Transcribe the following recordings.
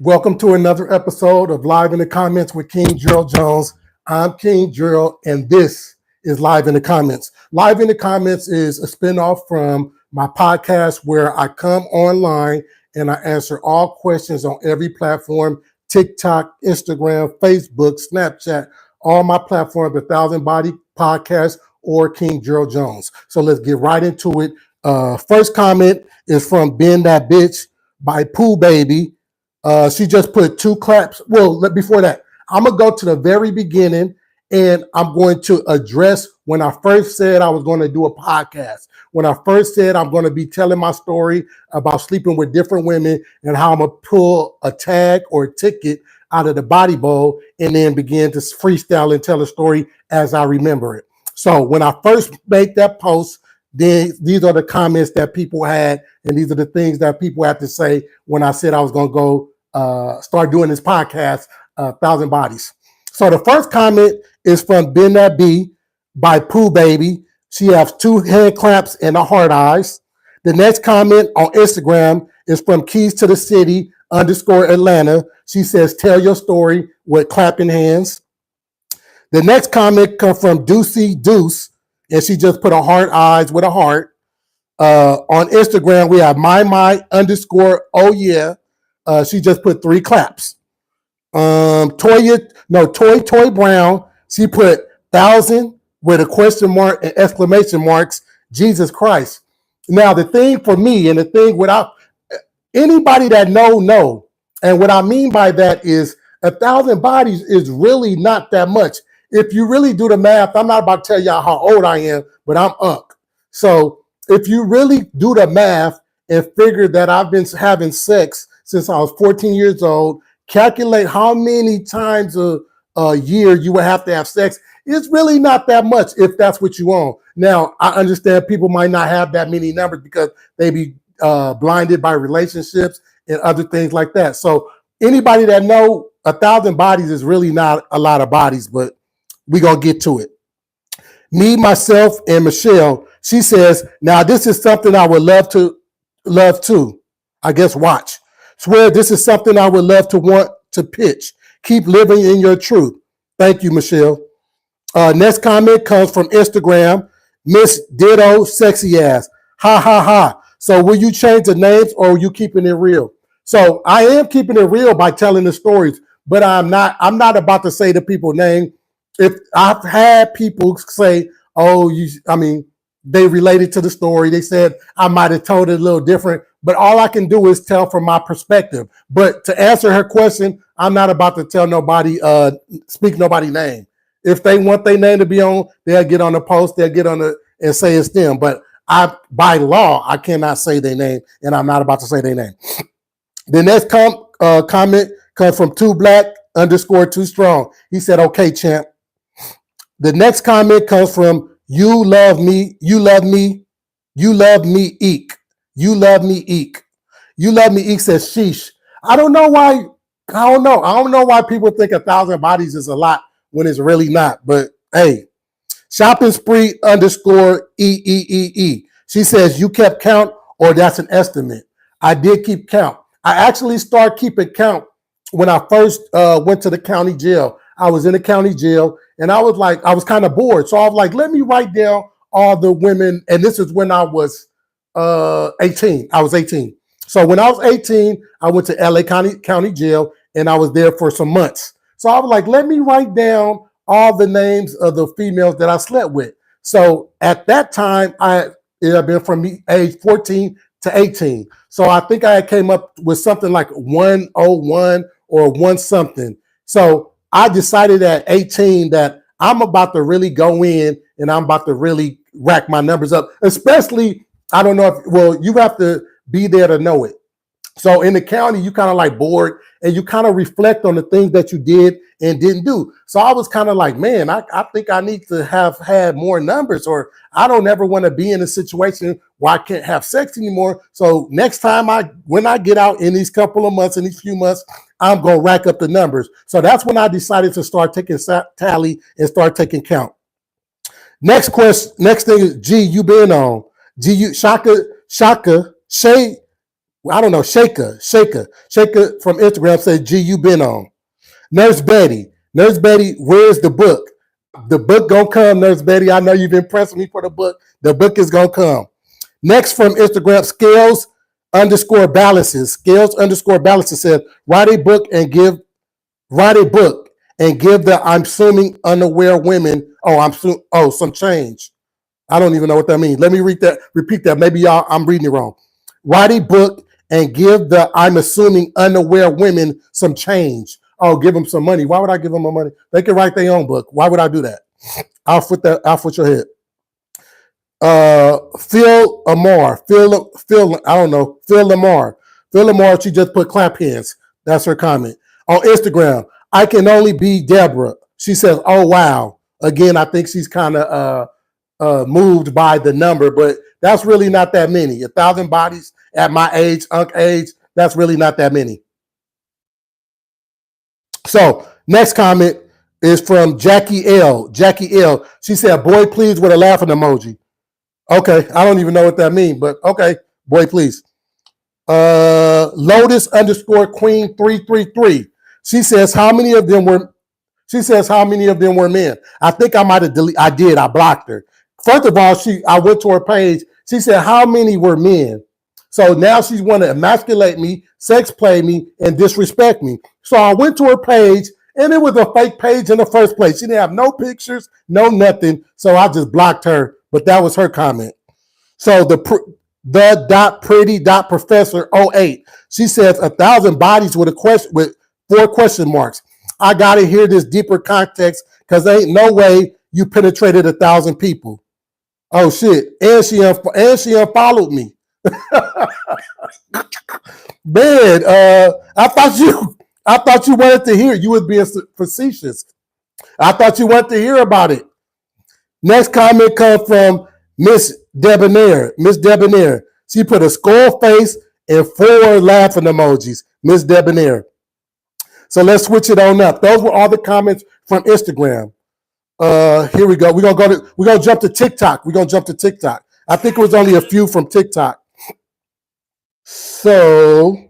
Welcome to another episode of Live in the Comments with King Gerald Jones. I'm King Gerald, and this is Live in the Comments. Live in the Comments is a spinoff from my podcast where I come online and I answer all questions on every platform: TikTok, Instagram, Facebook, Snapchat, all my platforms, the Thousand Body Podcast or King Gerald Jones. So let's get right into it. First comment is from Ben That Bitch by Pooh Baby. She just put two claps. Well, before that, I'm going to go to the very beginning and I'm going to address when I first said I was going to do a podcast. When I first said I'm going to be telling my story about sleeping with different women and how I'm going to pull a tag or a ticket out of the body bowl and then begin to freestyle and tell a story as I remember it. So when I first made that post, then these are the comments that people had, and these are the things that people had to say when I said I was going to go start doing this podcast, Thousand Bodies. So the first comment is from Ben That B by Pooh Baby. She has two hand claps and the heart eyes. The next comment on Instagram is from Keys to the City _Atlanta. She says, "Tell your story" with clapping hands. The next comment comes from Deucey Deuce, and she just put a heart eyes with a heart. On Instagram, we have my _oh yeah. She just put three claps. Toy Brown, she put 1,000 with a question mark and exclamation marks. Jesus Christ. Now the thing for me, and the thing without anybody that know, and what I mean by that is 1,000 bodies is really not that much. If you really do the math, I'm not about to tell y'all how old I am, but I'm Unc. So if you really do the math and figure that I've been having sex since I was 14 years old, calculate how many times a year you would have to have sex, it's really not that much if that's what you want. Now, I understand people might not have that many numbers because they be blinded by relationships and other things like that. So anybody that know 1,000 bodies is really not a lot of bodies, but we're going to get to it. Me, myself, and Michelle, she says, "Now this is something I would love to, I guess, watch. Swear this is something I would love to want to pitch. Keep living in your truth." Thank you, Michelle. Next comment comes from Instagram. Miss Ditto Sexy Ass. Ha ha ha. So will you change the names or are you keeping it real? So I am keeping it real by telling the stories, but I'm not about to say the people's name. If I've had people say, "Oh, they related to the story," they said I might have told it a little different, but all I can do is tell from my perspective. But to answer her question, I'm not about to tell nobody, speak nobody's name. If they want their name to be on, they'll get on the post, they'll get on and say it's them. But by law, I cannot say their name, and I'm not about to say their name. The next comment comes from Too Black _Too Strong. He said, "Okay, champ." The next comment comes from You Love Me, You Love Me, You Love Me Eek. You Love Me Eek. You Love Me Eek says, "Sheesh." I don't know why. I don't know. I don't know why people think 1,000 bodies is a lot when it's really not. But hey, Shopping Spree _EEEE. She says, "You kept count or that's an estimate." I did keep count. I actually started keeping count when I first went to the county jail. I was in the county jail and I was kind of bored. So I was like, let me write down all the women. And this is when I was 18. I was 18. So when I was 18, I went to LA County Jail and I was there for some months. So I was like, let me write down all the names of the females that I slept with. So at that time, it had been from age 14 to 18. So I think I came up with something like 101 or one something. So I decided at 18 that I'm about to really go in and I'm about to really rack my numbers up, especially, I don't know you have to be there to know it. So in the county, you kind of like bored and you kind of reflect on the things that you did and didn't do. So I was kind of like, man, I think I need to have had more numbers, or I don't ever want to be in a situation where I can't have sex anymore. So next time when I get out in these couple of months, in these few months, I'm going to rack up the numbers. So that's when I decided to start taking tally and start taking count. Next thing is, G, you been on. G, you, Shaka, Shay, I don't know, Shaker from Instagram says, G, you been on. Nurse Betty, where's the book? The book gonna come, Nurse Betty. I know you've been pressing me for the book. The book is gonna come. Next from Instagram, Scales_balances said, write a book and give the I'm assuming unaware women some change. I don't even know what that means. Let me repeat that. Maybe I'm reading it wrong. Write a book and give the I'm assuming unaware women some change. Oh, give them some money. Why would I give them money? They can write their own book. Why would I do that? I'll foot your head. Phil Lamar, she just put clap hands. That's her comment. On Instagram, I can only be Deborah. She says, oh, wow. Again, I think she's kind of moved by the number, but that's really not that many. 1,000 bodies at my age, that's really not that many. So next comment is from Jackie L. She said, boy, please, with a laughing emoji. Okay, I don't even know what that means, but okay, boy, please. Lotus_Queen333. She says, how many of them were men? I think I might have deleted. I did. I blocked her. First of all, I went to her page. She said, how many were men? So now she's want to emasculate me, sex play me, and disrespect me. So I went to her page, and it was a fake page in the first place. She didn't have no pictures, no nothing. So I just blocked her. But that was her comment. So the .pretty.professor 08. She says 1,000 bodies with 4 question marks. I gotta hear this deeper context because there ain't no way you penetrated 1,000 people. Oh shit! And she unfollowed me. Man, I thought you wanted to hear. You was being facetious. I thought you wanted to hear about it. Next comment comes from Miss Debonair. She put a skull face and 4 laughing emojis. Miss Debonair. So let's switch it on up. Those were all the comments from Instagram. Here we go. We're gonna jump to TikTok. I think it was only a few from TikTok. So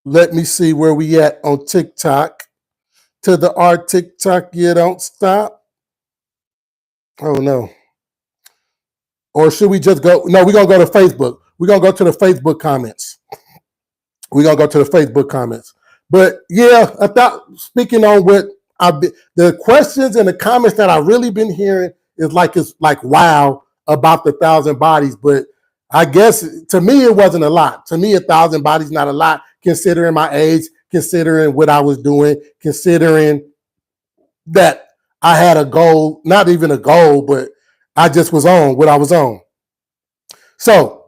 let me see where we at on TikTok. To the art TikTok, you don't stop. Oh no. Or should we just go? No, we're gonna go to Facebook. We're gonna go to the Facebook comments. But yeah, I thought speaking on what the questions and the comments that I really been hearing is like wow about the 1,000 bodies. But I guess to me it wasn't a lot. To me, 1,000 bodies not a lot, considering my age, considering what I was doing, considering that I had a goal, not even a goal, but I just was on what I was on. So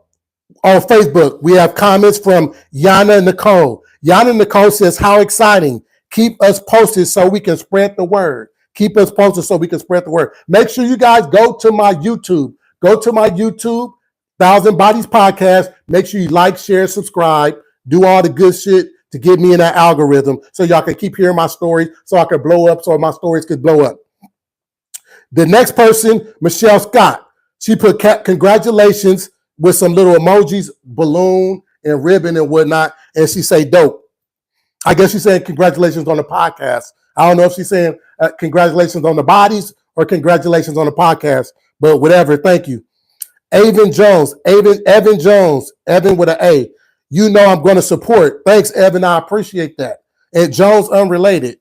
on Facebook, we have comments from Yana Nicole. Yana Nicole says, how exciting. Keep us posted so we can spread the word. Make sure you guys go to my YouTube. 1,000 Bodies Podcast. Make sure you like, share, subscribe, do all the good shit to get me in that algorithm so y'all can keep hearing my stories so I can blow up, so my stories could blow up. The next person, Michelle Scott. She put congratulations with some little emojis, balloon and ribbon and whatnot, and she say dope. I guess she's saying congratulations on the podcast. I don't know if she's saying congratulations on the bodies or congratulations on the podcast, but whatever, thank you. Evan Jones with an A. You know I'm going to support. Thanks, Evan. I appreciate that. And Jones unrelated.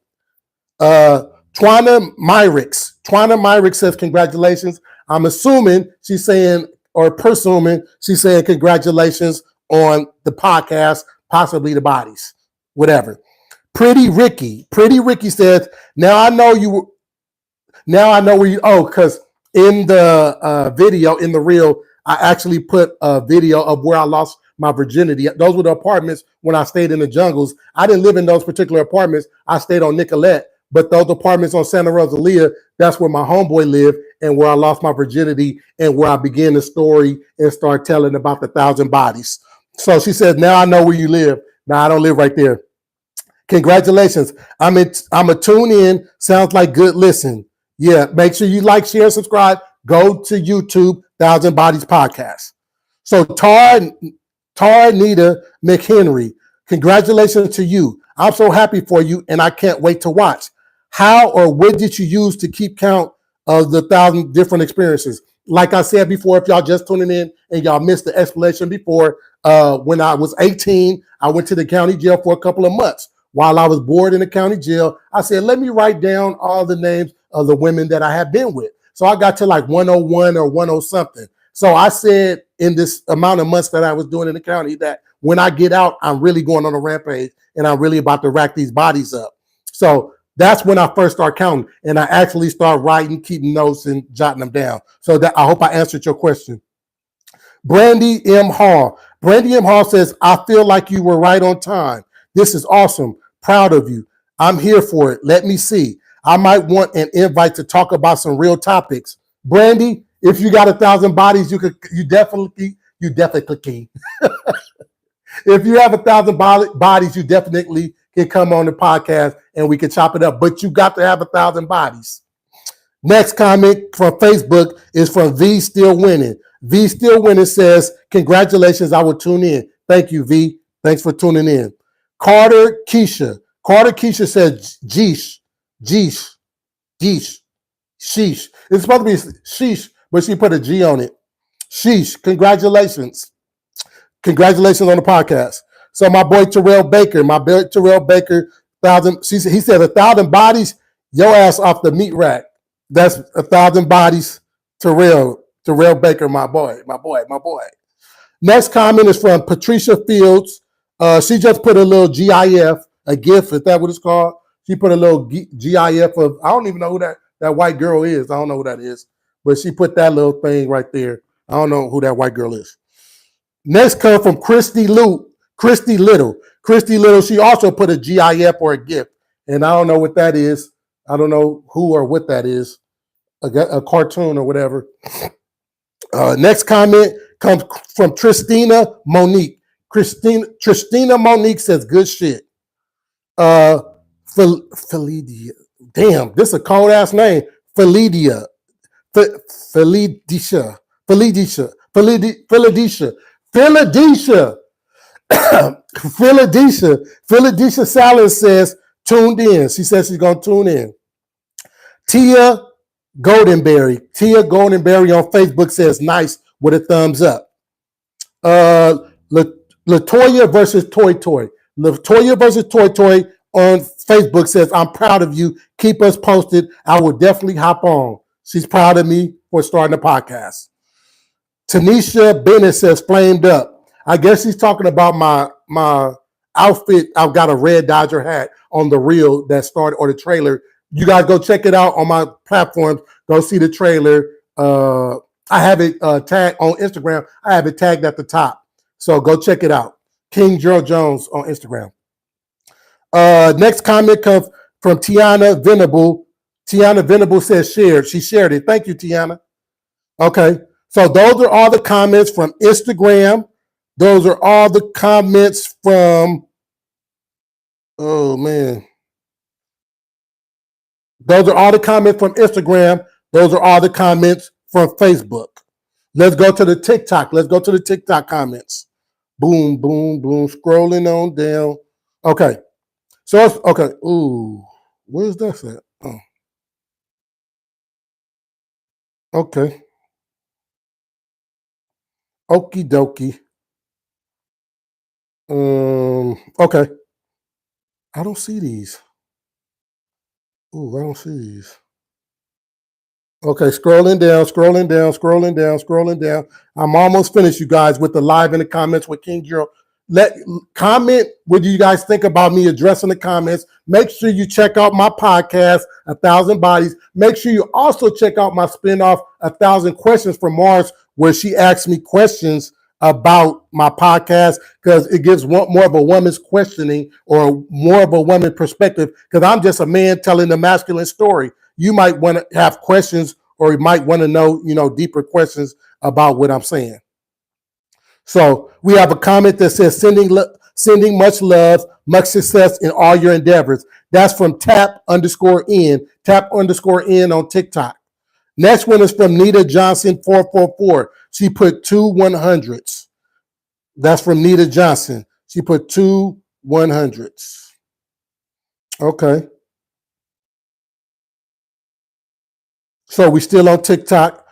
Twana Myrix says congratulations. I'm assuming she's saying, or presuming she's saying congratulations on the podcast, possibly the bodies, whatever. Pretty Ricky says, now I know where you, because in the video, in the reel, I actually put a video of where I lost my virginity. Those were the apartments when I stayed in the jungles. I didn't live in those particular apartments. I stayed on Nicolette, but those apartments on Santa Rosalia, that's where my homeboy lived and where I lost my virginity and where I began the story and start telling about the 1,000 bodies. So she says, now I know where you live. Now I don't live right there. Congratulations. I'm a tune in. Sounds like good listen. Yeah, make sure you like, share, subscribe. Go to YouTube, 1,000 Bodies Podcast. So Tar Tar Nita McHenry, congratulations to you. I'm so happy for you, and I can't wait to watch. How or what did you use to keep count of the 1,000 different experiences? Like I said before, if y'all just tuning in and y'all missed the explanation before, when I was 18, I went to the county jail for a couple of months. While I was bored in the county jail, I said, let me write down all the names of the women that I have been with. So I got to like 101 or 10 something. So I said in this amount of months that I was doing in the county that when I get out, I'm really going on a rampage and I'm really about to rack these bodies up. So that's when I first start counting, and I actually start writing, keeping notes, and jotting them down. So that I hope I answered your question. Brandy M. Hall. Brandy M. Hall says, I feel like you were right on time. This is awesome. Proud of you. I'm here for it. Let me see. I might want an invite to talk about some real topics. Brandy, if you got 1,000 bodies, you definitely. If you have 1,000 bodies, you definitely can come on the podcast and we can chop it up. But you got to have 1,000 bodies. Next comment from Facebook is from V Still Winning. V Still Winning says, congratulations, I will tune in. Thank you, V. Thanks for tuning in. Carter Keisha. Carter Keisha says, Jeesh, Jeesh, Jeesh, Sheesh. It's supposed to be Sheesh, but she put a G on it. Sheesh, congratulations. Congratulations on the podcast. So my boy Terrell Baker, 1,000. He said 1,000 bodies, your ass off the meat rack. That's 1,000 bodies, Terrell Baker, my boy. Next comment is from Patricia Fields. She just put a little GIF, a GIF, is that what it's called? She put a little GIF of, I don't even know who that white girl is. I don't know who that is, but she put that little thing right there. I don't know who that white girl is. Next come from Christy Little. Christy Little, she also put a GIF or a GIF, and I don't know what that is. I don't know who or what that is, a cartoon or whatever. Next comment comes from Tristina Monique. Tristina Monique says, good shit. Felidia. Damn, this is a cold ass name. Felidia. Felidia. Philadelphia Salad says, tuned in. She says she's going to tune in. Tia Goldenberry on Facebook says, nice, with a thumbs up. Latoya versus Toy Toy. Latoya versus Toy Toy on Facebook says, I'm proud of you. Keep us posted. I will definitely hop on. She's proud of me for starting the podcast. Tanisha Bennett says, flamed up. I guess she's talking about my outfit. I've got a red Dodger hat on the reel that started, or the trailer. You guys go check it out on my platforms. Go see the trailer. I have it tagged on Instagram. I have it tagged at the top. So go check it out. King Gerald Jones on Instagram. Next comment comes from Tiana Venable. Tiana Venable says shared. She shared it. Thank you, Tiana. Okay. So those are all the comments from Instagram. Those are all the comments from, oh man. Those are all the comments from Instagram. Those are all the comments from Facebook. Let's go to the TikTok. Let's go to the TikTok comments. Boom, boom, boom. Scrolling on down. Okay. So it's okay. Ooh, where's that at? Oh. Okay. Okie dokie. Okay. I don't see these. Ooh, I don't see these. Okay, scrolling down. I'm almost finished, you guys, with the live in the comments with King Gerald. Comment what do you guys think about me addressing the comments. Make sure you check out my podcast, 1,000 Bodies. Make sure you also check out my spinoff, 1,000 Questions from Mars, where she asks me questions about my podcast, because it gives more of a woman's questioning or more of a woman perspective, because I'm just a man telling the masculine story. You might want to have questions, or you might want to know, deeper questions about what I'm saying. So we have a comment that says, sending much love, much success in all your endeavors. That's from tap_in on TikTok. Next one is from Nita Johnson 444. She put 2 100s. That's from Nita Johnson. She put 2 100s. Okay. So we still on TikTok.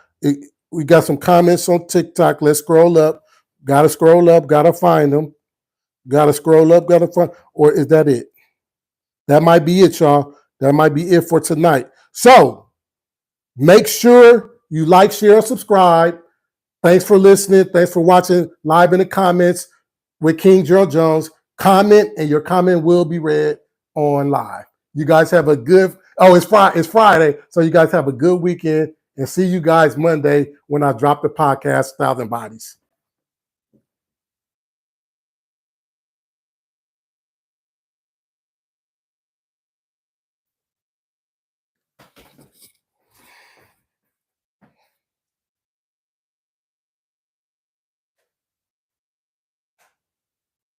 We got some comments on TikTok. Let's scroll up. Gotta scroll up. Gotta find them. Gotta scroll up. Gotta find. Or is that it? That might be it, y'all. That might be it for tonight. So make sure you like, share, and subscribe. Thanks for listening. Thanks for watching live in the comments with King Gerald Jones. Comment, and your comment will be read on live. You guys have a good, it's Friday, so you guys have a good weekend, and see you guys Monday when I drop the podcast, 1,000 Bodies.